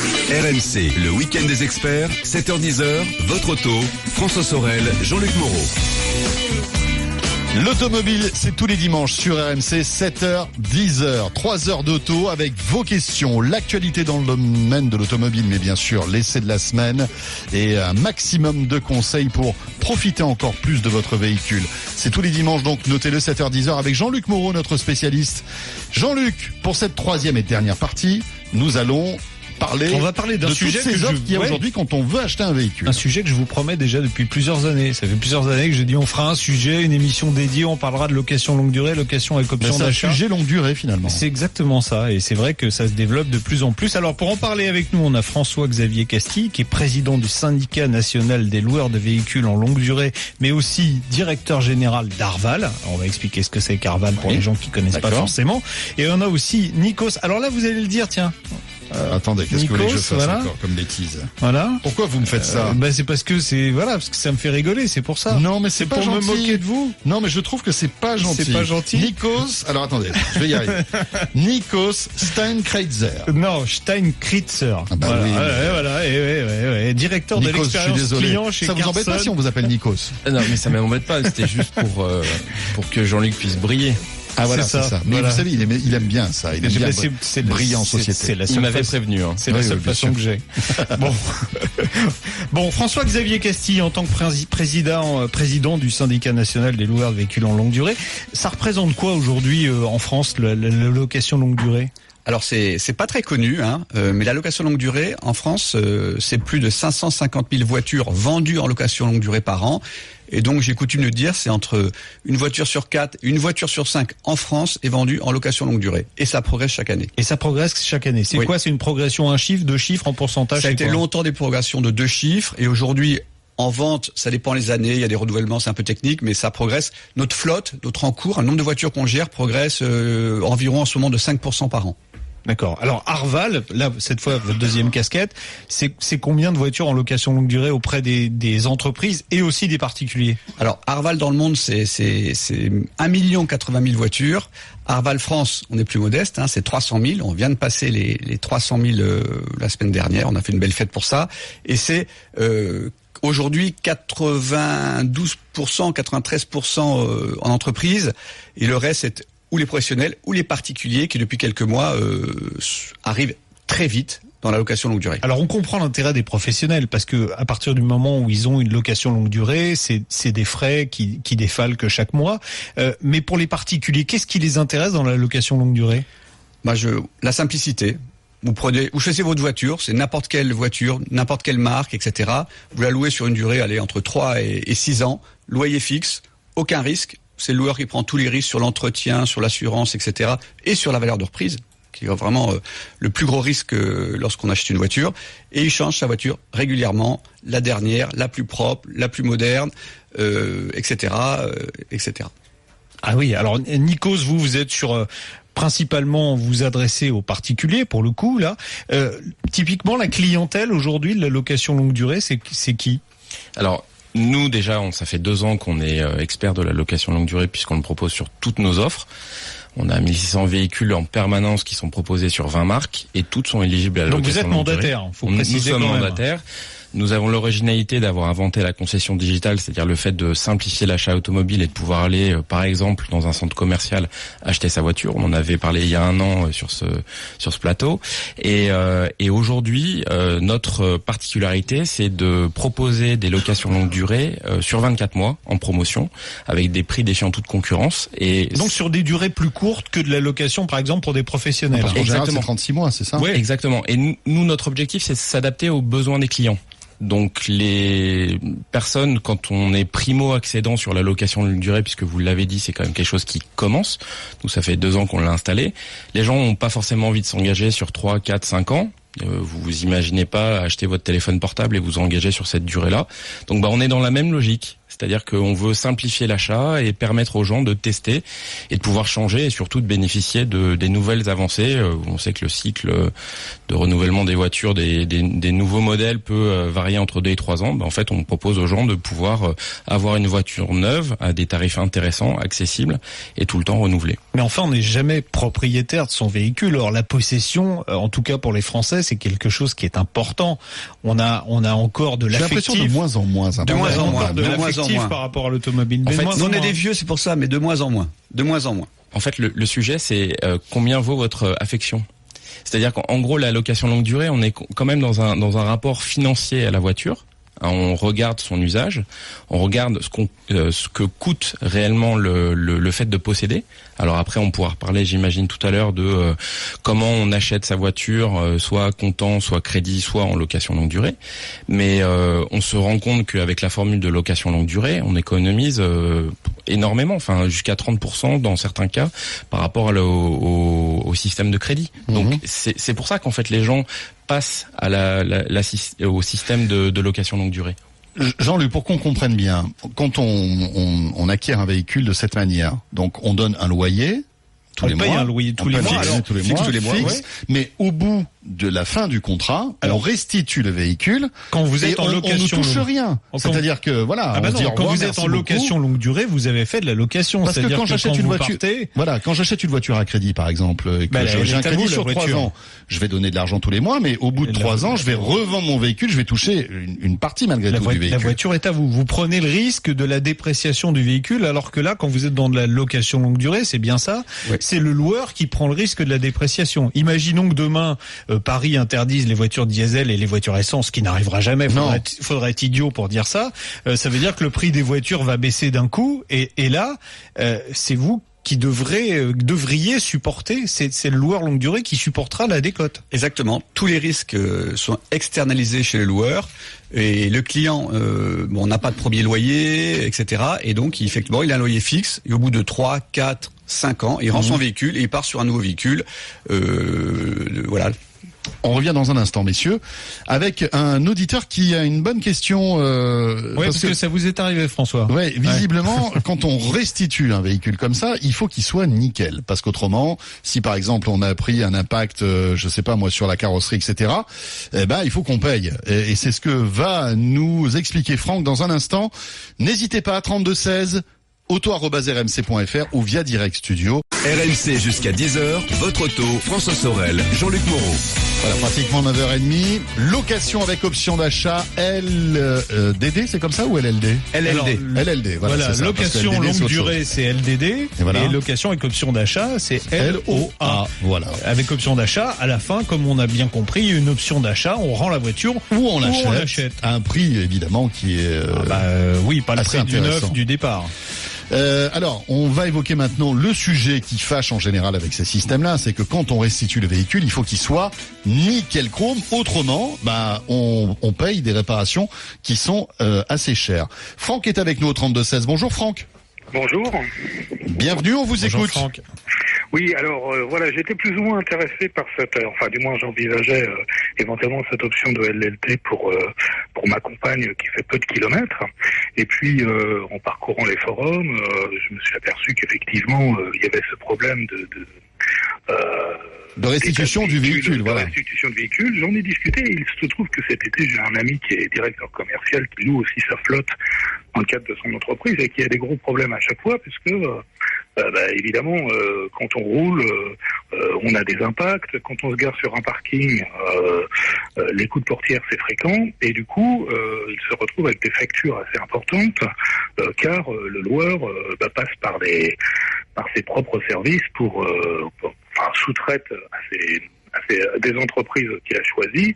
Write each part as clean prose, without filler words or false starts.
RMC, le week-end des experts, 7h-10h, votre auto, François Sorel, Jean-Luc Moreau. L'automobile, c'est tous les dimanches sur RMC, 7h, 10h, 3 heures d'auto avec vos questions, l'actualité dans le domaine de l'automobile, mais bien sûr l'essai de la semaine et un maximum de conseils pour profiter encore plus de votre véhicule. C'est tous les dimanches, donc notez-le, 7h, 10h avec Jean-Luc Moreau, notre spécialiste. Jean-Luc, pour cette troisième et dernière partie, nous allons on va parler d'un sujet toutes ces offres qu'il y a aujourd'hui quand on veut acheter un véhicule. Un sujet que je vous promets déjà depuis plusieurs années. Ça fait plusieurs années que je dis on fera un sujet, une émission dédiée, on parlera de location longue durée, location avec option d'achat. C'est un sujet longue durée finalement. C'est exactement ça et c'est vrai que ça se développe de plus en plus. Alors pour en parler avec nous, on a François-Xavier Castille qui est président du syndicat national des loueurs de véhicules en longue durée, mais aussi directeur général d'Arval. On va expliquer ce que c'est qu'Arval pour les gens qui connaissent pas forcément. Et on a aussi Nikos. Alors là vous allez le dire, tiens. Attendez, qu'est-ce Nikos, que vous voulez que je fasse voilà. encore comme bêtise? Voilà. Pourquoi vous me faites ça? C'est parce que parce que ça me fait rigoler, c'est pour ça. Non, mais c'est pas pour gentil. me moquer de vous. Non, mais je trouve que c'est pas gentil. C'est pas gentil. Nikos, alors attendez, je vais y arriver. Nikos Steinkreitzer. Non, Steinkreitzer. Ah bah voilà. oui. Ouais. Directeur Nikos, de l'expérience client chez Ça vous embête pas si on vous appelle Nikos? Non, mais ça m'embête pas. C'était juste pour que Jean-Luc puisse briller. Ah voilà, c'est ça. Mais voilà. vous savez, il aime bien ça. Il aime bien briller en société. Il m'avait prévenu. C'est la seule façon que j'ai. Bon, François-Xavier Castille, en tant que président du syndicat national des loueurs de véhicules en longue durée, ça représente quoi aujourd'hui en France, la location longue durée? Alors c'est pas très connu, mais la location longue durée en France, c'est plus de 550 000 voitures vendues en location longue durée par an. Et donc j'ai coutume de dire, c'est entre une voiture sur 4 et une voiture sur 5 en France est vendue en location longue durée. Et ça progresse chaque année. C'est quoi? C'est une progression, un chiffre, 2 chiffres en pourcentage? Ça a été longtemps des progressions de 2 chiffres et aujourd'hui, en vente, ça dépend les années, il y a des renouvellements, c'est un peu technique, mais ça progresse. Notre flotte, notre encours, un nombre de voitures qu'on gère progresse environ en ce moment de 5% par an. D'accord. Alors Arval, là cette fois votre deuxième casquette, c'est combien de voitures en location longue durée auprès des entreprises et aussi des particuliers? Alors Arval dans le monde c'est 1 080 000 voitures. Arval France, on est plus modeste, c'est 300 000. On vient de passer les 300 000 la semaine dernière. On a fait une belle fête pour ça. Et c'est aujourd'hui 92%, 93% en entreprise et le reste c'est ou les professionnels ou les particuliers qui depuis quelques mois arrivent très vite dans la location longue durée. Alors on comprend l'intérêt des professionnels parce que à partir du moment où ils ont une location longue durée, c'est des frais qui défalquent chaque mois. Mais pour les particuliers, qu'est-ce qui les intéresse dans la location longue durée? La simplicité. Vous choisissez votre voiture, c'est n'importe quelle voiture, n'importe quelle marque, etc. Vous la louez sur une durée, entre 3 et 6 ans, loyer fixe, aucun risque. C'est le loueur qui prend tous les risques sur l'entretien, sur l'assurance, etc. et sur la valeur de reprise, qui est vraiment le plus gros risque lorsqu'on achète une voiture. Et il change sa voiture régulièrement, la dernière, la plus propre, la plus moderne, etc., etc. Ah oui, alors Nikos, vous êtes sur... principalement, vous adressez aux particuliers, pour le coup, là. Typiquement, la clientèle, aujourd'hui, de la location longue durée, c'est qui? Alors, nous, déjà, ça fait 2 ans qu'on est experts de la location longue durée puisqu'on le propose sur toutes nos offres. On a 1600 véhicules en permanence qui sont proposés sur 20 marques et toutes sont éligibles à la location longue durée. Donc vous êtes mandataire, faut préciser quand même. Nous sommes mandataires. Nous avons l'originalité d'avoir inventé la concession digitale, c'est-à-dire le fait de simplifier l'achat automobile et de pouvoir aller, par exemple, dans un centre commercial, acheter sa voiture. On en avait parlé il y a 1 an sur ce plateau. Et aujourd'hui, notre particularité, c'est de proposer des locations longue durée sur 24 mois en promotion, avec des prix défiant toute concurrence. Et donc sur des durées plus courtes que de la location, par exemple, pour des professionnels. Parce qu'en général, c'est 36 mois, c'est ça? Oui, exactement. Et nous, notre objectif, c'est de s'adapter aux besoins des clients. Donc les personnes, quand on est primo-accédant sur la location longue durée, puisque vous l'avez dit, c'est quand même quelque chose qui commence. Nous, ça fait 2 ans qu'on l'a installé. Les gens n'ont pas forcément envie de s'engager sur 3, 4, 5 ans. Vous imaginez pas acheter votre téléphone portable et vous engager sur cette durée-là. Donc on est dans la même logique. C'est-à-dire qu'on veut simplifier l'achat et permettre aux gens de tester et de pouvoir changer et surtout de bénéficier des nouvelles avancées. On sait que le cycle de renouvellement des voitures, des nouveaux modèles peut varier entre 2 et 3 ans. En fait, on propose aux gens de pouvoir avoir une voiture neuve à des tarifs intéressants, accessibles et tout le temps renouvelés. Mais enfin, on n'est jamais propriétaire de son véhicule. Or, la possession, en tout cas pour les Français, c'est quelque chose qui est important. On a encore de l'affectif. J'ai l'impression de moins en moins. De moins en moins. De l'affectif par rapport à l'automobile. En fait, on est des vieux, c'est pour ça, mais de moins en moins. De moins en moins. En fait, le sujet, c'est combien vaut votre affection. C'est-à-dire qu'en gros, la location longue durée, on est quand même dans un rapport financier à la voiture. On regarde son usage, on regarde ce que coûte réellement le fait de posséder. Alors après, on pourra reparler, j'imagine, tout à l'heure de comment on achète sa voiture, soit comptant, soit crédit, soit en location longue durée. Mais on se rend compte qu'avec la formule de location longue durée, on économise énormément, enfin jusqu'à 30% dans certains cas par rapport au système de crédit. Donc c'est pour ça qu'en fait les gens passent à au système de location longue durée. Jean-Luc, pour qu'on comprenne bien, quand on acquiert un véhicule de cette manière, donc on donne un loyer tous les mois. On paye un loyer tous les mois. Fixe, mais au bout de la fin du contrat, on restitue le véhicule. Quand vous êtes en location, on ne touche rien. C'est-à-dire que voilà, quand vous êtes en location longue durée, vous avez fait de la location. Parce que quand j'achète une voiture, quand j'achète une voiture à crédit, par exemple, et que j'ai un crédit sur 3 ans, je vais donner de l'argent tous les mois, mais au bout de 3 ans, je vais revendre mon véhicule, je vais toucher une partie malgré tout du véhicule. La voiture est à vous. Vous prenez le risque de la dépréciation du véhicule, alors que là, quand vous êtes dans de la location longue durée, c'est bien ça. Oui. C'est le loueur qui prend le risque de la dépréciation. Imaginons que demain, Paris interdise les voitures diesel et les voitures essence, ce qui n'arrivera jamais. Faudrait être idiot pour dire ça. Ça veut dire que le prix des voitures va baisser d'un coup. Et là, c'est vous qui devriez supporter, c'est le loueur longue durée qui supportera la décote. Exactement. Tous les risques sont externalisés chez le loueur et le client n'a pas de premier loyer, etc. Et donc effectivement, il a un loyer fixe et au bout de 3, 4, 5 ans, il rend son véhicule et il part sur un nouveau véhicule. Voilà. On revient dans un instant, messieurs, avec un auditeur qui a une bonne question. Oui, parce que ça vous est arrivé, François. Oui, visiblement, quand on restitue un véhicule comme ça, il faut qu'il soit nickel. Parce qu'autrement, si par exemple on a pris un impact, je sais pas moi, sur la carrosserie, etc., il faut qu'on paye. Et c'est ce que va nous expliquer Franck dans un instant. N'hésitez pas, 3216, auto@rmc.fr ou via Direct Studio. RMC jusqu'à 10h, votre auto, François Sorel, Jean-Luc Moreau. Voilà, pratiquement 9h30. Location avec option d'achat LDD, c'est comme ça ou LLD? LLD, voilà. Ça, location longue durée, c'est LDD. Et location avec option d'achat, c'est LOA. Voilà. Avec option d'achat, à la fin, comme on a bien compris, une option d'achat, on rend la voiture ou on l'achète. À un prix, évidemment, qui est pas le prix du neuf du départ. Alors, on va évoquer maintenant le sujet qui fâche en général avec ces systèmes-là, c'est que quand on restitue le véhicule, il faut qu'il soit nickel chrome. Autrement, on paye des réparations qui sont assez chères. Franck est avec nous au 3216. Bonjour Franck. Bonjour. Bienvenue, on vous écoute. Franck. Oui, alors j'étais plus ou moins intéressé par du moins j'envisageais éventuellement cette option de LLT pour ma compagne qui fait peu de kilomètres. Et puis en parcourant les forums, je me suis aperçu qu'effectivement il y avait ce problème de restitution du véhicule, voilà. De restitution de véhicule, j'en ai discuté. Il se trouve que cet été, j'ai un ami qui est directeur commercial qui loue aussi sa flotte dans le cadre de son entreprise et qui a des gros problèmes à chaque fois puisque évidemment, quand on roule, on a des impacts. Quand on se gare sur un parking, les coups de portière, c'est fréquent. Et du coup, il se retrouve avec des factures assez importantes, car le loueur passe par ses propres services pour sous-traite à des entreprises qu'il a choisies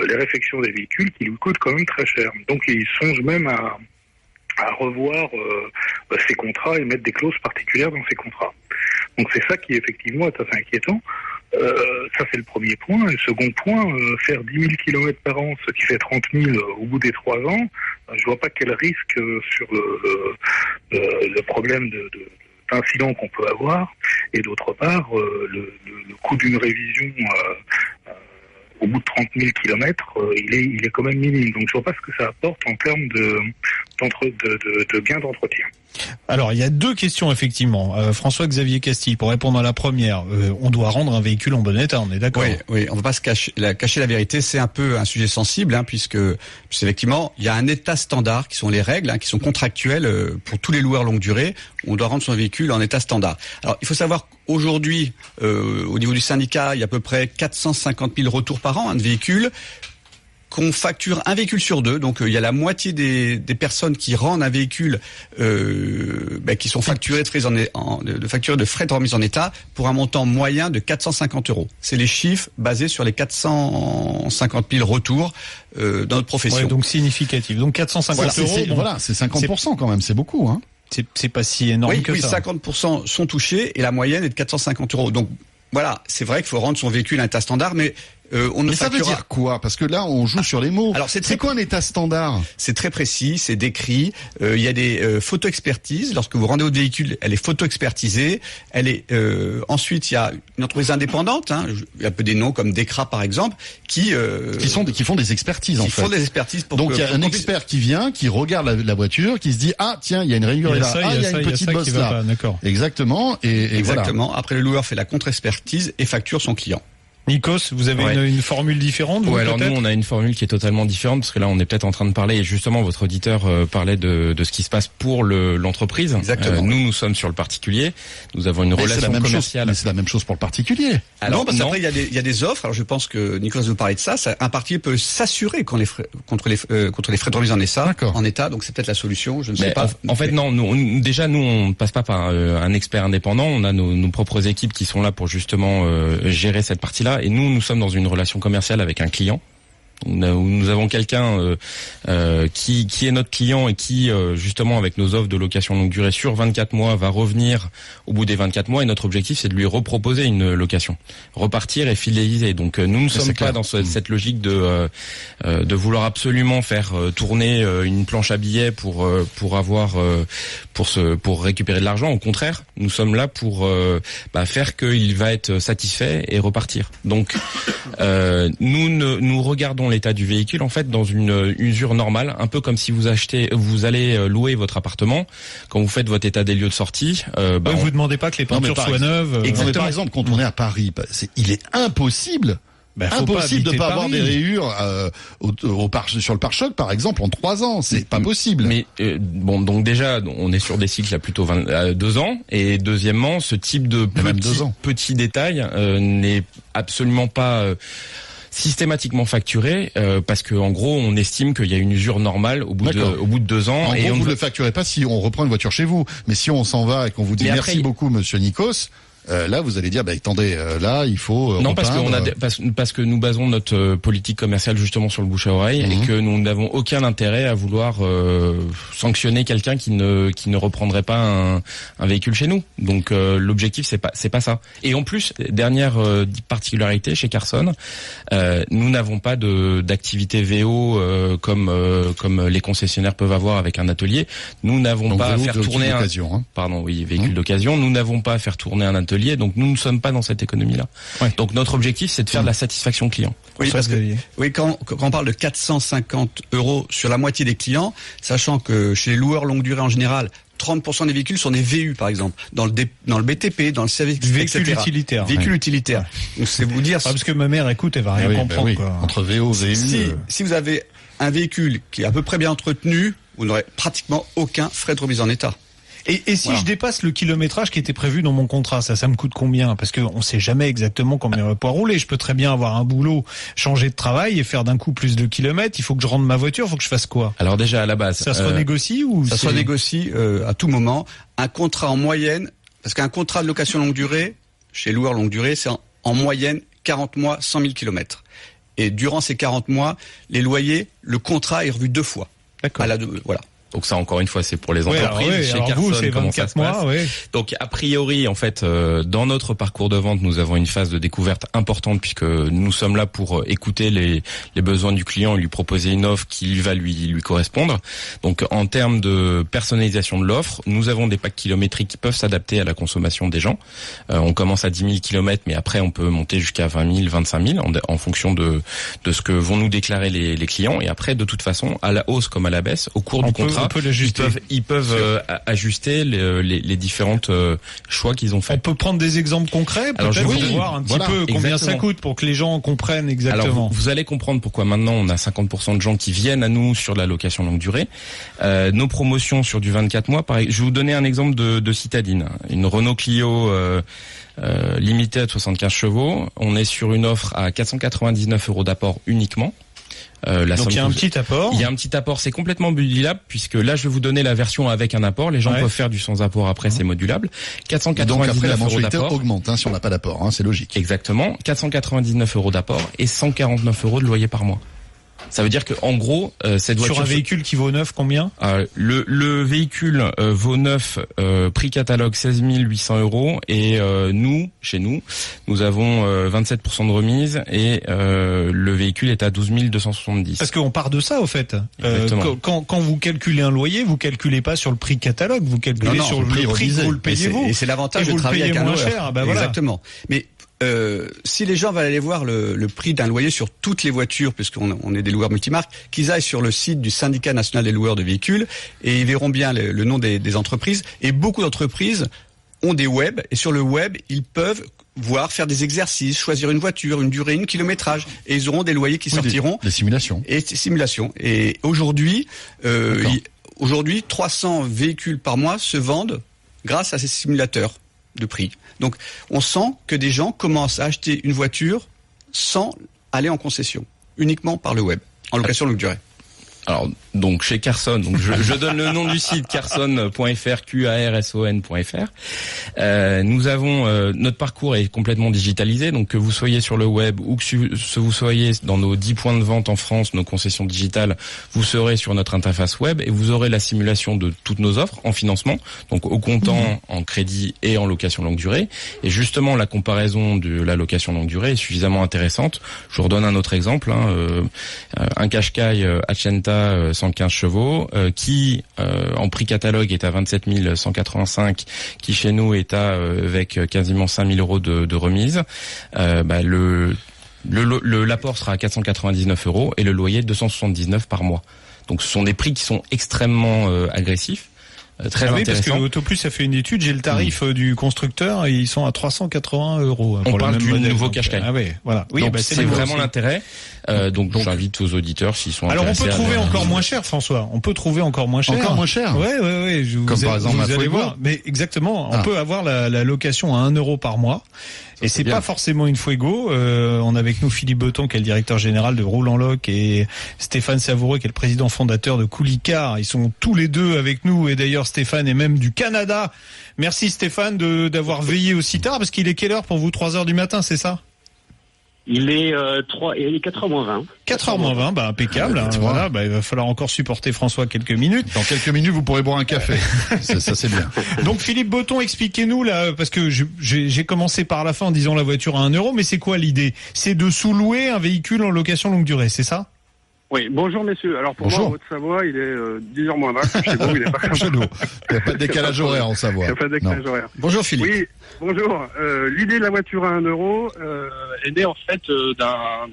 les réfections des véhicules qui lui coûtent quand même très cher. Donc, il songe même à revoir ses contrats et mettre des clauses particulières dans ses contrats. Donc c'est ça qui effectivement est assez inquiétant. Ça c'est le premier point. Et le second point, faire 10 000 km par an, ce qui fait 30 000 au bout des 3 ans, je vois pas quel risque sur le problème d'incident qu'on peut avoir. Et d'autre part, le coût d'une révision au bout de 30 000 kilomètres, il est quand même minime. Donc je vois pas ce que ça apporte en termes de gains d'entretien. Alors, il y a deux questions, effectivement. François-Xavier Castille, pour répondre à la première, on doit rendre un véhicule en bon état, on est d'accord? Oui, on ne va pas se cacher la vérité. C'est un peu un sujet sensible, puisque effectivement, il y a un état standard, qui sont les règles, qui sont contractuelles pour tous les loueurs longue durée. On doit rendre son véhicule en état standard. Alors, il faut savoir qu'aujourd'hui, au niveau du syndicat, il y a à peu près 450 000 retours par an de véhicules. Qu'on facture un véhicule sur deux, donc il y a la moitié des personnes qui rendent un véhicule qui sont facturées de frais de remise en état pour un montant moyen de 450 €. C'est les chiffres basés sur les 450 000 retours dans notre profession. Ouais, donc significatif. Donc 450 €. C'est 50% quand même, c'est beaucoup. C'est pas si énorme que ça. 50% sont touchés et la moyenne est de 450 €. Donc voilà, c'est vrai qu'il faut rendre son véhicule à un état standard, mais mais ça veut dire quoi? Parce que là, on joue sur les mots. Alors, c'est quoi un état standard? C'est très précis, c'est décrit. Il y a des photo-expertises. Lorsque vous rendez votre véhicule, elle est photo-expertisée. Elle est ensuite, il y a une entreprise indépendante. Il y a un peu des noms comme Decra par exemple, qui font des expertises en fait. Font des expertises donc il y a un expert qui vient, qui regarde la voiture, qui se dit tiens, il y a une rayure là, il y a une petite bosse là. D'accord. Exactement. Exactement. Voilà. Après, le loueur fait la contre-expertise et facture son client. Nikos, vous avez une formule différente, vous, alors nous, on a une formule qui est totalement différente, parce que là, on est peut-être en train de parler, et justement, votre auditeur parlait de ce qui se passe pour l'entreprise. Exactement. Nous sommes sur le particulier. Nous avons une relation commerciale. Mais c'est la même chose pour le particulier. Alors, non, parce qu'après, il y a des offres. Alors, je pense que Nicolas vous parlait de ça. Un particulier peut s'assurer contre les frais de remise en état. Donc, c'est peut-être la solution. Je ne sais pas. En fait, non. Nous, on ne passe pas par un expert indépendant. On a nos propres équipes qui sont là pour justement gérer cette partie-là. Et nous sommes dans une relation commerciale avec un client. Nous avons quelqu'un qui est notre client et qui, justement, avec nos offres de location longue durée sur 24 mois, va revenir au bout des 24 mois. Et notre objectif, c'est de lui reproposer une location, repartir et fidéliser. Donc, nous ne sommes pas dans cette logique de vouloir absolument faire tourner une planche à billets pour récupérer de l'argent. Au contraire, nous sommes là pour faire qu'il va être satisfait et repartir. Donc, nous regardons l'état du véhicule en fait dans une usure normale, un peu comme si vous allez louer votre appartement. Quand vous faites votre état des lieux de sortie, vous demandez pas que les peintures soient neuves. Exactement. Par exemple, quand on est à Paris, il est impossible. Impossible de pas avoir des rayures sur le pare-choc, par exemple, en 3 ans. C'est pas possible. Mais donc déjà, on est sur des cycles à plutôt 2 ans. Et deuxièmement, ce type de petits détails n'est absolument pas systématiquement facturé parce que en gros on estime qu'il y a une usure normale au bout de 2 ans. En gros, vous ne le facturez pas si on reprend une voiture chez vous, mais si on s'en va et qu'on vous dit merci beaucoup, Monsieur Nikos. Là, vous allez dire, attendez, là, il faut non, parce que nous basons notre politique commerciale justement sur le bouche à oreille et que nous n'avons aucun intérêt à vouloir sanctionner quelqu'un qui ne reprendrait pas un véhicule chez nous. Donc l'objectif c'est pas ça. Et en plus, dernière particularité chez Carson, nous n'avons pas d'activité VO comme les concessionnaires peuvent avoir avec un atelier. Nous n'avons pas à faire tourner véhicule d'occasion. Nous n'avons pas à faire tourner un atelier. Donc nous ne sommes pas dans cette économie-là. Ouais. Donc notre objectif, c'est de faire de la satisfaction client. Oui, parce que quand on parle de 450 € sur la moitié des clients, sachant que chez les loueurs longue durée en général, 30% des véhicules sont des VU, par exemple, dans le BTP, dans le service, véhicule utilitaire. Véhicule utilitaire. Donc c'est vous dire. Parce que ma mère, écoute, elle va rien comprendre. Quoi. Entre VO, VU. Si vous avez un véhicule qui est à peu près bien entretenu, vous n'aurez pratiquement aucun frais de remise en état. Et si je dépasse le kilométrage qui était prévu dans mon contrat, ça me coûte combien? Parce que on sait jamais exactement combien on va pouvoir rouler. Je peux très bien avoir un boulot, changer de travail et faire d'un coup plus de kilomètres. Il faut que je rende ma voiture, il faut que je fasse quoi? Alors déjà à la base, ça se renégocie ou ça se renégocie à tout moment. Un contrat en moyenne, parce qu'un contrat de location longue durée chez loueur longue durée, c'est en moyenne 40 mois, 100 000 kilomètres. Et durant ces 40 mois, les loyers, le contrat est revu 2 fois. D'accord. Voilà. Donc ça, encore une fois, c'est pour les entreprises. Chez Carson, c'est 24 mois. Donc a priori, en fait, dans notre parcours de vente, nous avons une phase de découverte importante puisque nous sommes là pour écouter les besoins du client et lui proposer une offre qui va lui correspondre. Donc en termes de personnalisation de l'offre, nous avons des packs kilométriques qui peuvent s'adapter à la consommation des gens. On commence à 10 000 kilomètres, mais après on peut monter jusqu'à 20 000, 25 000 en fonction de ce que vont nous déclarer les clients. Et après, de toute façon, à la hausse comme à la baisse, au cours du contrat, On peut l'ajuster. Ils peuvent ajuster les différentes choix qu'ils ont fait. On peut prendre des exemples concrets, peut-être pour voir un petit peu combien ça coûte pour que les gens comprennent exactement. Alors, vous allez comprendre pourquoi maintenant on a 50% de gens qui viennent à nous sur de la location longue durée. Nos promotions sur du 24 mois, pareil. Je vais vous donner un exemple de citadine. Une Renault Clio limitée à 75 chevaux. On est sur une offre à 499 € d'apport uniquement. Donc il y a un petit apport. Il y a un petit apport, c'est complètement modulable puisque là je vais vous donner la version avec un apport. Les gens peuvent faire du sans apport après, c'est modulable. 499 donc après la mensualité d'apport augmente si on n'a pas d'apport, c'est logique. Exactement, 499 € d'apport et 149 € de loyer par mois. Ça veut dire que en gros cette voiture sur un véhicule qui vaut neuf combien le véhicule vaut neuf prix catalogue 16 800 € et chez nous avons 27% de remise et le véhicule est à 12 270. Parce qu'on part de ça au fait. Quand vous calculez un loyer, vous calculez pas sur le prix catalogue, vous calculez sur le prix que vous le payez vous. Et c'est l'avantage de travailler avec un loueur. Exactement. Mais si les gens veulent aller voir le prix d'un loyer sur toutes les voitures, puisqu'on est des loueurs multimarques, qu'ils aillent sur le site du Syndicat national des loueurs de véhicules et ils verront bien le nom des entreprises. Et beaucoup d'entreprises ont des webs et sur le web, ils peuvent faire des exercices, choisir une voiture, une durée, une kilométrage et ils auront des loyers qui sortiront. Des simulations. Et aujourd'hui, 300 véhicules par mois se vendent grâce à ces simulateurs de prix. Donc, on sent que des gens commencent à acheter une voiture sans aller en concession, uniquement par le web, en location longue durée. Alors, donc chez Carson, donc je donne le nom du site carson.fr, QARSON.fr. Nous avons notre parcours est complètement digitalisé, donc que vous soyez sur le web ou que vous soyez dans nos 10 points de vente en France, nos concessions digitales, vous serez sur notre interface web et vous aurez la simulation de toutes nos offres en financement, donc au comptant, en crédit et en location longue durée. Et justement, la comparaison de la location longue durée est suffisamment intéressante. Je vous redonne un autre exemple, un Qashqai Acenta 115 chevaux qui en prix catalogue est à 27 185, qui chez nous est avec quasiment 5 000 € de remise. L'apport sera à 499 € et le loyer 279 par mois. Donc ce sont des prix qui sont extrêmement agressifs. Très intéressant. Parce que Autoplus a fait une étude, j'ai le tarif du constructeur et ils sont à 380 €. On parle du nouveau Qashqai. Ah oui, voilà. Oui, donc c'est vraiment l'intérêt. Donc j'invite aux auditeurs s'ils sont intéressés. Alors on peut trouver encore moins cher, François. On peut trouver encore moins cher. Encore moins cher. Ouais. Comme par exemple vous allez voir. Mais exactement. On peut avoir la location à 1 € par mois. Et c'est pas forcément une Fuego. On a avec nous Philippe Beton, qui est le directeur général de Roule en Loc, et Stéphane Savoureux, qui est le président fondateur de Coulicar. Ils sont tous les deux avec nous. Et d'ailleurs, Stéphane est même du Canada. Merci Stéphane d'avoir veillé aussi tard, parce qu'il est quelle heure pour vous? 3h du matin, c'est ça? Il est 4h moins 20. 4h moins 20, impeccable. Voilà, il va falloir encore supporter François quelques minutes. Dans quelques minutes, vous pourrez boire un café. ça c'est bien. Donc Philippe Beton, expliquez-nous là, parce que j'ai commencé par la fin en disant la voiture à 1 €, mais c'est quoi l'idée? C'est de sous-louer un véhicule en location longue durée, c'est ça? Oui, bonjour messieurs. Alors pour moi, Haute-Savoie, il est 10h moins 20. Chez vous, il est pas chez nous. Il n'y a pas de décalage horaire en Savoie. Il n'y a pas de décalage horaire. Bonjour Philippe. Oui, bonjour. L'idée de la voiture à 1 € est née en fait d'un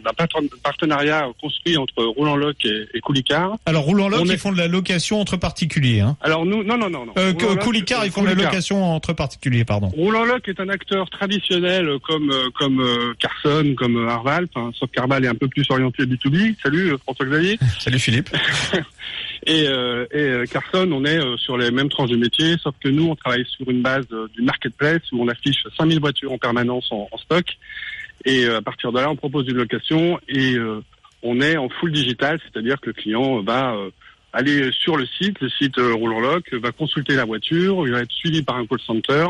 partenariat construit entre Roule en Loc et Coulicar. Alors Roule en Loc, ils font de la location entre particuliers. Hein. Alors nous, non. Coulicar, ils font de la location entre particuliers, pardon. Roule en Loc est un acteur traditionnel comme Carson, comme Arval, sauf qu'Arval est un peu plus orienté B2B. Salut François Xavier. Salut Philippe. Et Carson, on est sur les mêmes tranches de métier, sauf que nous, on travaille sur une base du marketplace où on affiche 5000 voitures en permanence en stock. Et à partir de là, on propose une location et on est en full digital, c'est-à-dire que le client va aller sur le site Roule en Loc, va consulter la voiture, il va être suivi par un call center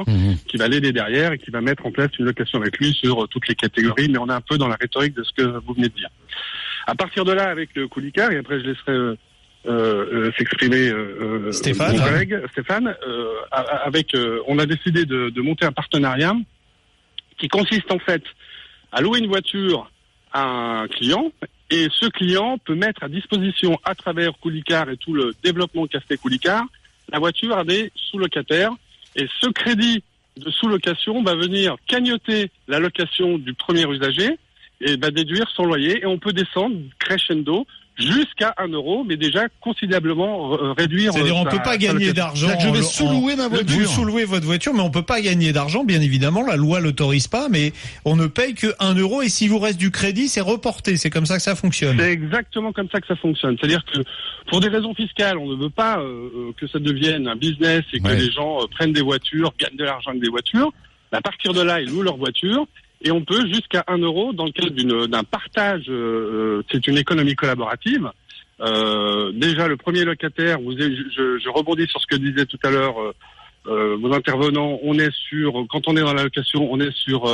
qui va l'aider derrière et qui va mettre en place une location avec lui sur toutes les catégories, mais on est un peu dans la rhétorique de ce que vous venez de dire. À partir de là, avec le Coulicar, et après je laisserai s'exprimer Stéphane, mon collègue Stéphane, on a décidé de monter un partenariat qui consiste en fait à louer une voiture à un client, et ce client peut mettre à disposition à travers Coulicar et tout le développement qu'a fait Coulicar la voiture à des sous-locataires, et ce crédit de sous-location va venir cagnotter la location du premier usager. et va déduire son loyer et on peut descendre crescendo jusqu'à 1 euro, mais déjà considérablement réduire. C'est-à-dire on peut pas gagner d'argent. Je vais sous-louer ma voiture. Vous sous-louez votre voiture, mais on peut pas gagner d'argent, bien évidemment. La loi l'autorise pas, mais on ne paye que 1 euro et s'il vous reste du crédit, c'est reporté. C'est comme ça que ça fonctionne. C'est exactement comme ça que ça fonctionne. C'est-à-dire que pour des raisons fiscales, on ne veut pas que ça devienne un business et que les gens prennent des voitures, gagnent de l'argent avec des voitures. À partir de là, ils louent leur voiture. Et on peut jusqu'à 1 euro dans le cadre d'un partage. C'est une économie collaborative. Déjà, le premier locataire, je rebondis sur ce que disait tout à l'heure vos intervenants. Quand on est dans la location, on est sur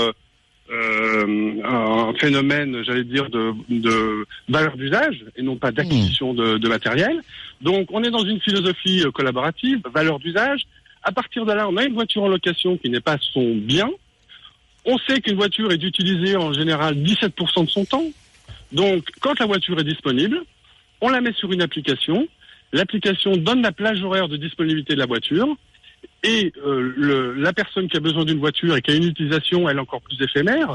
un phénomène, j'allais dire, de valeur d'usage et non pas d'acquisition de matériel. Donc, on est dans une philosophie collaborative, valeur d'usage. À partir de là, on a une voiture en location qui n'est pas son bien. On sait qu'une voiture est utilisée en général 17% de son temps. Donc, quand la voiture est disponible, on la met sur une application. L'application donne la plage horaire de disponibilité de la voiture. Et la personne qui a besoin d'une voiture et qui a une utilisation, elle, encore plus éphémère,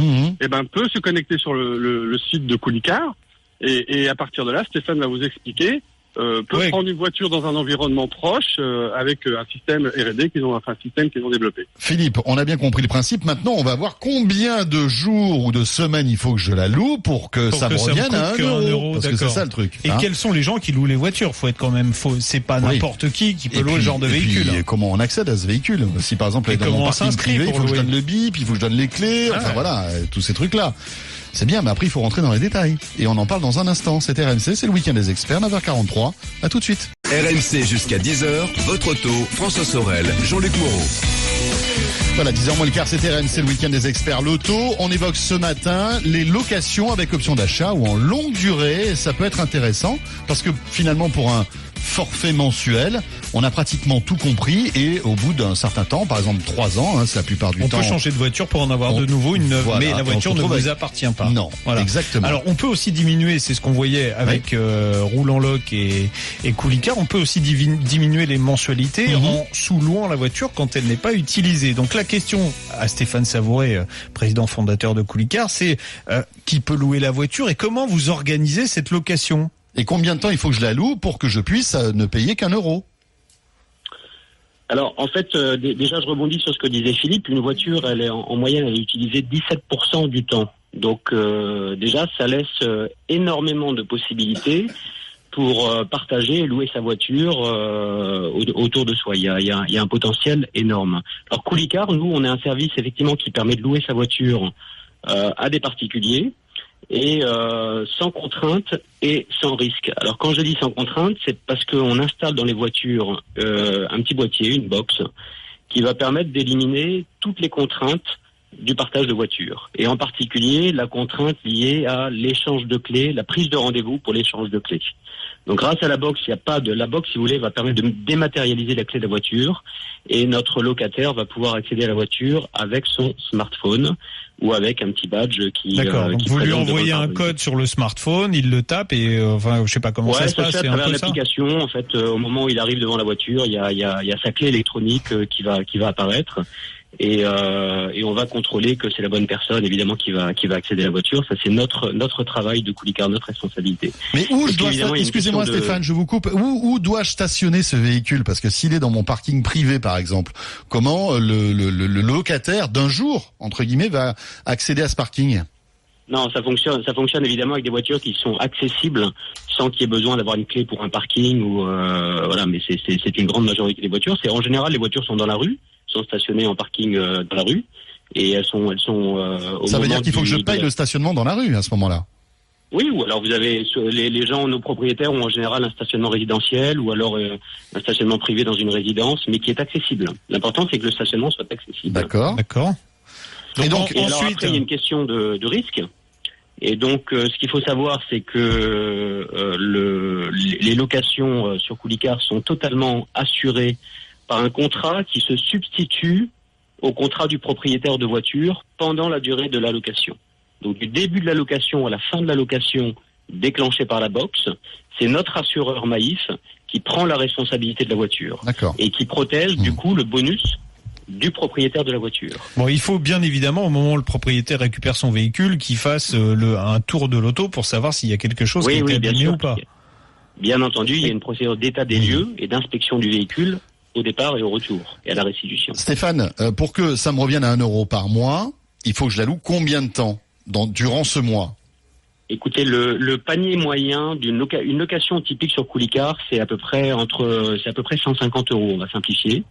peut se connecter sur le site de Coulicar. Et à partir de là, Stéphane va vous expliquer peut prendre une voiture dans un environnement proche avec un système R&D qu'ils ont développé. Philippe, on a bien compris le principe. Maintenant, on va voir combien de jours ou de semaines il faut que je la loue pour que ça me revienne à 1 euro. Parce que c'est ça le truc. Et quels sont les gens qui louent les voitures? Faut être quand même c'est pas n'importe qui peut louer ce genre de véhicule. Et comment on accède à ce véhicule? Si par exemple, elle est dans mon parking privé, il faut que je donne le bip, il faut que je donne les clés, voilà, tous ces trucs-là. C'est bien, mais après, il faut rentrer dans les détails. Et on en parle dans un instant. C'est RMC, c'est le week-end des experts, 9h43. À tout de suite. RMC jusqu'à 10h, votre auto, François Sorel, Jean-Luc Moreau. Voilà, 10h moins le quart, c'était RMC, le week-end des experts loto. On évoque ce matin les locations avec option d'achat ou en longue durée. Ça peut être intéressant parce que finalement, pour un forfait mensuel, on a pratiquement tout compris et au bout d'un certain temps, par exemple 3 ans, c'est la plupart du temps. On peut changer de voiture pour en avoir de nouveau une neuve, mais la voiture ne vous appartient pas. Non, exactement. Alors on peut aussi diminuer, c'est ce qu'on voyait avec Roulant Loc et Coulicar, on peut aussi diminuer les mensualités en sous-louant la voiture quand elle n'est pas utilisée. Donc la question à Stéphane Savouret, président fondateur de Coulicar, c'est qui peut louer la voiture et comment vous organisez cette location ? Et combien de temps il faut que je la loue pour que je puisse ne payer qu'1 euro? Alors, en fait, déjà, je rebondis sur ce que disait Philippe. Une voiture, elle est en moyenne, elle est utilisée 17% du temps. Donc, déjà, ça laisse énormément de possibilités pour partager et louer sa voiture autour de soi. Il y a un potentiel énorme. Alors, Coulicar, nous, on est un service, effectivement, qui permet de louer sa voiture à des particuliers. Et sans contrainte et sans risque. Alors quand je dis sans contrainte, c'est parce qu'on installe dans les voitures un petit boîtier, une box, qui va permettre d'éliminer toutes les contraintes du partage de voitures. Et en particulier, la contrainte liée à l'échange de clés, la prise de rendez-vous pour l'échange de clés. Donc grâce à la box, la box, si vous voulez, va permettre de dématérialiser la clé de la voiture et notre locataire va pouvoir accéder à la voiture avec son smartphone ou avec un petit badge qui. D'accord. Donc vous lui envoyez un code sur le smartphone, il le tape et je sais pas comment ça se passe. C'est à travers l'application. En fait, au moment où il arrive devant la voiture, il y a sa clé électronique qui va apparaître. Et on va contrôler que c'est la bonne personne, évidemment, qui va accéder à la voiture. Ça, c'est notre travail de Coulicar, notre responsabilité. Mais excusez-moi Stéphane, je vous coupe. Où dois-je stationner ce véhicule? Parce que s'il est dans mon parking privé, par exemple, comment le locataire d'un jour, entre guillemets, va accéder à ce parking? Non, ça fonctionne évidemment avec des voitures qui sont accessibles sans qu'il y ait besoin d'avoir une clé pour un parking ou voilà. Mais c'est une grande majorité des voitures. En général, les voitures sont dans la rue, sont stationnées en parking dans la rue et elles sont au ça veut dire qu'il faut que je paye le stationnement dans la rue à ce moment-là? Oui, ou alors vous avez les gens, nos propriétaires ont en général un stationnement résidentiel ou alors un stationnement privé dans une résidence, mais qui est accessible. L'important, c'est que le stationnement soit accessible. D'accord. Et donc ensuite, après, il y a une question de risque. Et donc, ce qu'il faut savoir, c'est que les locations sur Coulicar sont totalement assurées par un contrat qui se substitue au contrat du propriétaire de voiture pendant la durée de la location. Donc, du début de la location à la fin de la location déclenchée par la box, c'est notre assureur Maïf qui prend la responsabilité de la voiture. D'accord. Et qui protège, du coup, le bonus du propriétaire de la voiture. Bon, il faut bien évidemment, au moment où le propriétaire récupère son véhicule, qu'il fasse un tour de l'auto pour savoir s'il y a quelque chose qui est abîmé ou pas. Bien entendu, il y a une procédure d'état des lieux et d'inspection du véhicule au départ et au retour, et à la restitution. Stéphane, pour que ça me revienne à 1 euro par mois, il faut que je la loue combien de temps durant ce mois? Écoutez, le panier moyen une location typique sur Coulicar, c'est à peu près 150 euros, on va simplifier.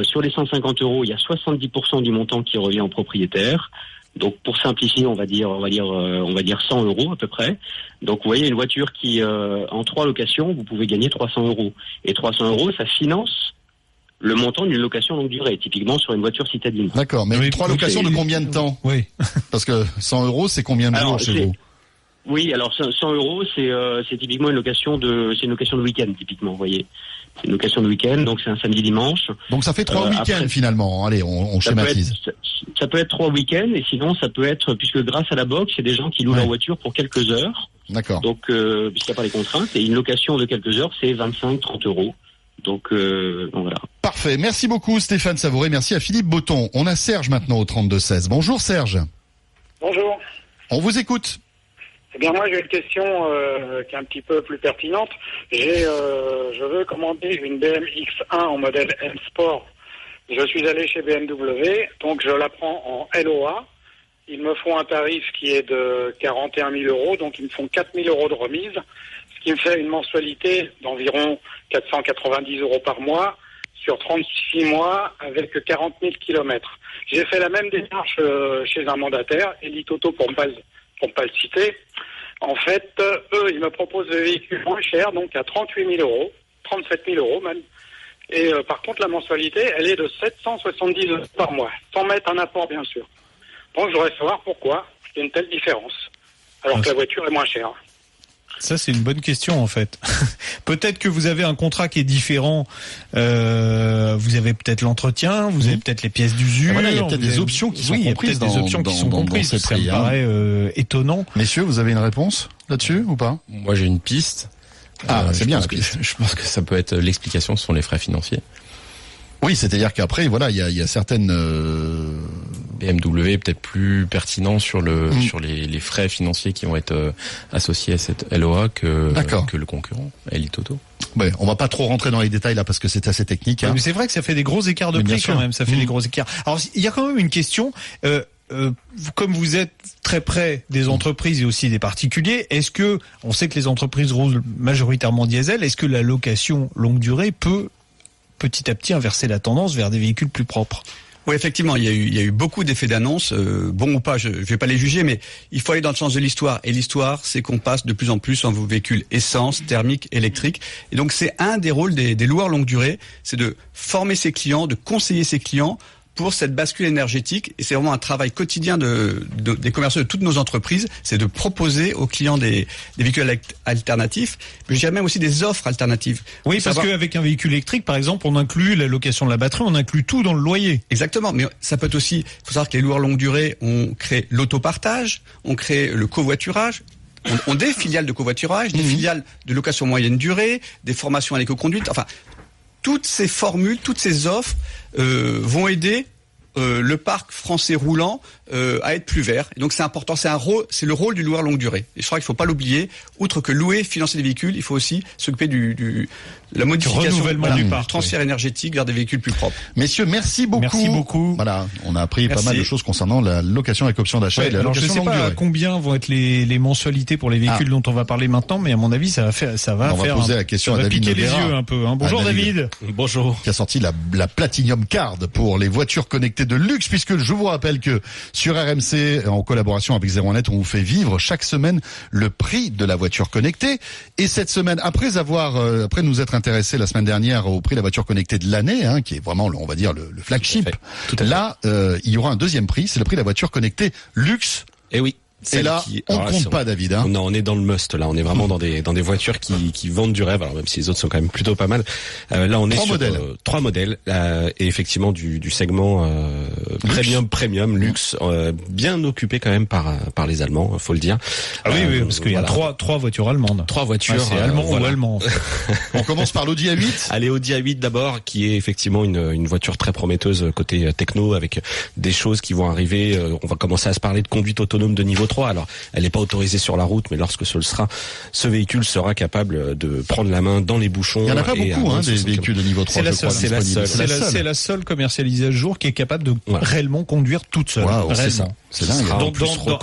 Sur les 150 euros, il y a 70% du montant qui revient au propriétaire. Donc, pour simplifier, on va dire 100 euros à peu près. Donc, vous voyez, une voiture qui, en 3 locations, vous pouvez gagner 300 euros. Et 300 euros, ça finance le montant d'une location longue durée, typiquement sur une voiture citadine. D'accord, mais 3 locations de combien de temps? Oui. Parce que 100 euros, c'est combien de jours chez vous? Oui, alors 100 euros, c'est typiquement une location de week-end, typiquement, vous voyez. C'est une location de week-end, donc c'est un samedi-dimanche. Donc ça fait 3 week-ends finalement. Allez, on schématise. Ça peut être 3 week-ends, et sinon ça peut être, puisque grâce à la box, il y a des gens qui louent leur voiture pour quelques heures. D'accord. Donc, puisqu'il n'y a pas les contraintes, et une location de quelques heures, c'est 25-30 euros. Donc voilà. Parfait. Merci beaucoup Stéphane Savouré. Merci à Philippe Botton. On a Serge maintenant au 32-16. Bonjour Serge. Bonjour. On vous écoute. Eh bien, moi, j'ai une question qui est un petit peu plus pertinente. Je veux commander une BMW X1 en modèle M Sport. Je suis allé chez BMW, donc je la prends en LOA. Ils me font un tarif qui est de 41 000 euros, donc ils me font 4 000 euros de remise, ce qui me fait une mensualité d'environ 490 euros par mois sur 36 mois avec 40 000 kilomètres. J'ai fait la même démarche chez un mandataire, Elite Auto pour ne pas le citer. En fait, eux, ils me proposent le véhicule moins cher, donc à 38 000 euros, 37 000 euros même. Et par contre, la mensualité, elle est de 770 euros par mois, sans mettre un apport, bien sûr. Donc, je voudrais savoir pourquoi il y a une telle différence, alors que la voiture est moins chère. Ça, c'est une bonne question, en fait. Peut-être que vous avez un contrat qui est différent. Vous avez peut-être l'entretien, vous avez peut-être les pièces d'usure. Voilà, il y a peut-être des options qui sont comprises dans ces Ça prix. me paraît étonnant. Messieurs, vous avez une réponse là-dessus ou pas? Moi, j'ai une piste. C'est bien la piste. Je pense que ça peut être l'explication, ce sont les frais financiers. Oui, c'est-à-dire qu'après, voilà, il y a certaines BMW est peut-être plus pertinent sur les frais financiers qui vont être associés à cette LOA que le concurrent, Elite Auto. Ouais, on va pas trop rentrer dans les détails là parce que c'est assez technique. Mais c'est vrai que ça fait des gros écarts de prix quand même. Ça fait des gros écarts. Alors, il y a quand même une question. Comme vous êtes très près des entreprises et aussi des particuliers, est-ce que, on sait que les entreprises roulent majoritairement diesel, est-ce que la location longue durée peut petit à petit inverser la tendance vers des véhicules plus propres? Oui, effectivement, il y a eu beaucoup d'effets d'annonce, bon ou pas, je vais pas les juger, mais il faut aller dans le sens de l'histoire. Et l'histoire, c'est qu'on passe de plus en plus en véhicules essence, thermique, électrique. Et donc, c'est un des rôles des loueurs longue durée, c'est de former ses clients, de conseiller ses clients pour cette bascule énergétique. Et c'est vraiment un travail quotidien des commerciaux de toutes nos entreprises, c'est de proposer aux clients des véhicules alternatifs, mais je dirais même aussi des offres alternatives. Oui, parce qu'avec un véhicule électrique, par exemple, on inclut la location de la batterie, on inclut tout dans le loyer. Exactement, mais ça peut être aussi, il faut savoir que les loueurs longue durée, on crée l'autopartage, on crée le covoiturage, on des filiales de covoiturage, des filiales de location moyenne durée, des formations à l'éco-conduite, enfin, toutes ces formules, toutes ces offres vont aider le parc français roulant à être plus vert. Et donc c'est important, c'est le rôle du loueur longue durée. Et je crois qu'il ne faut pas l'oublier. Outre que louer, financer des véhicules, il faut aussi s'occuper de la modification, renouvellement du parc, transfert énergétique vers des véhicules plus propres. Messieurs, merci beaucoup. Merci beaucoup. Voilà, on a appris pas mal de choses concernant la location avec option d'achat et la alors location je sais longue pas durée. Combien vont être les mensualités pour les véhicules dont on va parler maintenant, mais à mon avis, ça va poser la question à David piquer les Noguera. yeux un peu. Hein. Bonjour David. Bonjour. Qui a sorti la Platinum Card pour les voitures connectées de luxe, puisque je vous rappelle que sur RMC, en collaboration avec 01net, on vous fait vivre chaque semaine le prix de la voiture connectée. Et cette semaine, après nous être intéressés la semaine dernière au prix de la voiture connectée de l'année, hein, qui est vraiment, on va dire, le flagship. Là, il y aura un deuxième prix, c'est le prix de la voiture connectée luxe. Et oui. Et là, on compte pas, David. Hein. Non, on est dans le must. Là, on est vraiment dans des voitures qui vendent du rêve. Alors même si les autres sont quand même plutôt pas mal. Là, on est sur 3 modèles et effectivement du segment premium, luxe, bien occupé quand même par les Allemands, faut le dire. Ah oui, parce qu'il y a trois voitures allemandes. 3 voitures. C'est allemand ou allemand. On commence par l'Audi A8. Allez, Audi A8 d'abord, qui est effectivement une voiture très prometteuse côté techno, avec des choses qui vont arriver. On va commencer à se parler de conduite autonome de niveau 3. Alors, elle n'est pas autorisée sur la route, mais lorsque ce véhicule sera capable de prendre la main dans les bouchons. Il n'y en a pas beaucoup, des véhicules de niveau 3. C'est la seule commercialisée à ce jour qui est capable de réellement conduire toute seule. Wow, c'est ça. C'est dingue.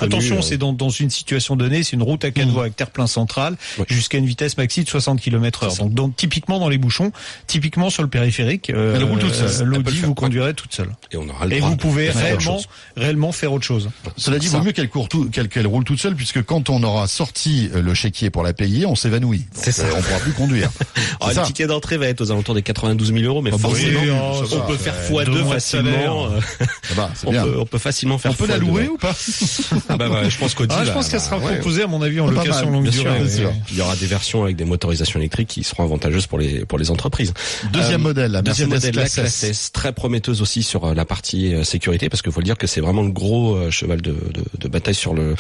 Attention, c'est dans une situation donnée, c'est une route à 4 voies avec terre-plein central, jusqu'à une vitesse maxi de 60 km/h. Donc typiquement dans les bouchons, typiquement sur le périphérique, elle roule toute seule. L'Audi vous conduirez toute seule. Et vous pouvez réellement faire autre chose. Cela dit, vaut mieux qu'elle roule toute seule, puisque quand on aura sorti le chéquier pour la payer, on s'évanouit. C'est ça. On pourra plus conduire. Le ticket d'entrée va être aux alentours des 92 000 euros, mais forcément, on peut faire x2 facilement. On peut facilement faire x2. On peut la louer ou pas? Je pense qu'Audi. Je pense qu'elle sera proposée, à mon avis, en location longue durée. Il y aura des versions avec des motorisations électriques qui seront avantageuses pour les entreprises. Deuxième modèle, la Mercedes Classe S, très prometteuse aussi sur la partie sécurité, parce qu'il faut le dire que c'est vraiment le gros cheval de bataille sur le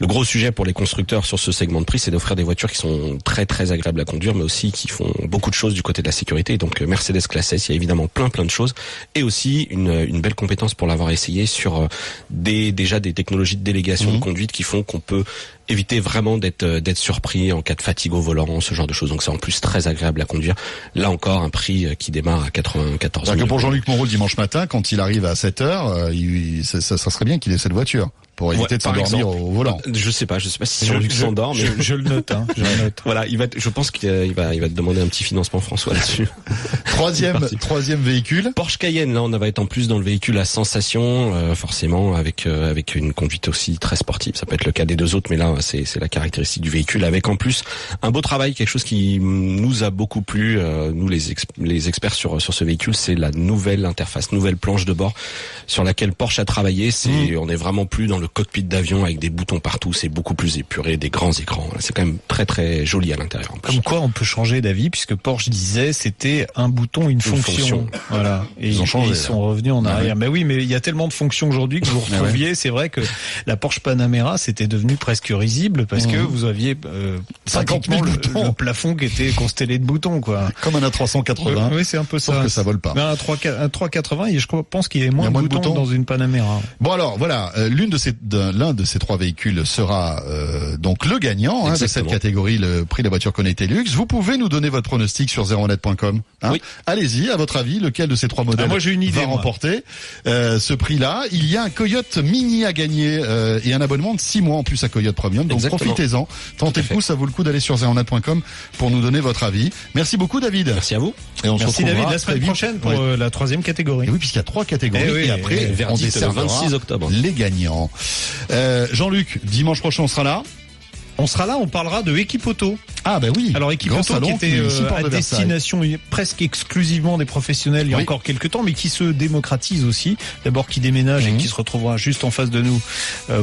gros sujet pour les constructeurs sur ce segment de prix, c'est d'offrir des voitures qui sont très très agréables à conduire, mais aussi qui font beaucoup de choses du côté de la sécurité. Donc Mercedes Classe S, il y a évidemment plein de choses, et aussi une belle compétence pour l'avoir essayé sur déjà des technologies de délégation de conduite qui font qu'on peut éviter vraiment d'être surpris en cas de fatigue au volant, ce genre de choses. Donc c'est en plus très agréable à conduire. Là encore, un prix qui démarre à 94 000. Pour Jean-Luc Moreau, le dimanche matin, quand il arrive à 7h, ça serait bien qu'il ait cette voiture pour éviter de s'endormir au volant. Je sais pas si Jean-Luc s'endort, mais je le note. Voilà, je pense qu'il va te demander un petit financement, François, là-dessus. Troisième véhicule. Porsche Cayenne. Là, on va être en plus dans le véhicule à sensation, forcément, avec une conduite aussi très sportive. Ça peut être le cas des deux autres, mais là, c'est la caractéristique du véhicule, avec en plus un beau travail, quelque chose qui nous a beaucoup plu, nous les experts sur ce véhicule, c'est la nouvelle interface, nouvelle planche de bord sur laquelle Porsche a travaillé. On est vraiment plus dans le cockpit d'avion avec des boutons partout, c'est beaucoup plus épuré, des grands écrans. C'est quand même très très joli à l'intérieur. Comme quoi, on peut changer d'avis, puisque Porsche disait c'était un bouton, une fonction. Voilà. Et ils sont revenus en arrière. Mais oui, mais il y a tellement de fonctions aujourd'hui que vous retrouviez. C'est vrai que la Porsche Panamera, c'était devenu presque risible parce que vous aviez 50 000 le plafond qui était constellé de boutons, quoi. Comme un A380. Oui, c'est un peu ça. Sauf que ça vole pas. Mais un 380, je pense qu'il y a moins de boutons dans une Panamera. Bon alors, voilà, l'un de ces 3 véhicules sera donc le gagnant de cette catégorie, le prix de la voiture connectée luxe. Vous pouvez nous donner votre pronostic sur 01net.com. Oui. Allez-y, à votre avis, lequel de ces 3 modèles va remporter ce prix-là? Il y a un Coyote Mini à gagner et un abonnement de 6 mois en plus à Coyote Premium. Donc profitez-en, tentez le coup, ça vaut le coup d'aller sur 01net.com pour nous donner votre avis. Merci beaucoup, David. Merci à vous. Et on Merci David, la semaine prochaine pour la 3e catégorie. Et oui, puisqu'il y a 3 catégories et après on décernera 26 octobre les gagnants. Jean-Luc, dimanche prochain on sera là. On parlera de Equipoto. Ah ben oui. Alors Equipoto qui était à destination presque exclusivement des professionnels il y a encore quelques temps, mais qui se démocratise aussi. D'abord qui déménage et qui se retrouvera juste en face de nous,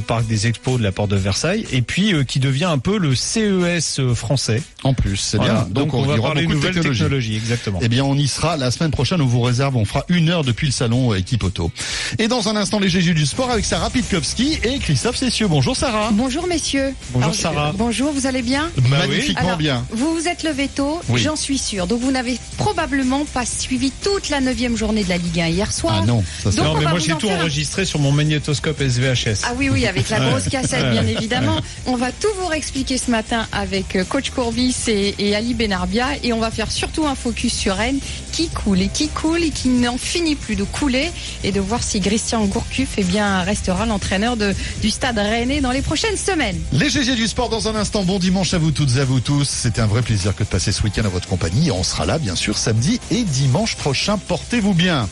parc des Expos de la porte de Versailles, et puis qui devient un peu le CES français. En plus, c'est bien. Donc on va parler de nouvelles technologies, exactement. Eh bien on y sera la semaine prochaine, on vous réserve, on fera 1 heure depuis le salon Equipoto. Et dans un instant les GG du sport avec Sarah Pitkowski et Christophe Cessieux. Bonjour Sarah. Bonjour messieurs. Bonjour Sarah. Bonjour, vous allez bien? Magnifiquement bien. Vous vous êtes levé tôt, j'en suis sûr. Donc vous n'avez probablement pas suivi toute la 9e journée de la Ligue 1 hier soir. Ah non, ça c'est... Non, mais moi j'ai tout enregistré sur mon magnétoscope SVHS. Ah oui, avec la grosse cassette, bien évidemment. On va tout vous réexpliquer ce matin avec coach Courbis et Ali Benarbia. Et on va faire surtout un focus sur Rennes qui coule et qui n'en finit plus de couler, et de voir si Christian Gourcuff restera l'entraîneur du Stade Rennais dans les prochaines semaines. Les GG du sport dans un instant. Bon dimanche à vous toutes et à vous tous. C'était un vrai plaisir que de passer ce week-end à votre compagnie. Et on sera là, bien sûr, samedi et dimanche prochain. Portez-vous bien.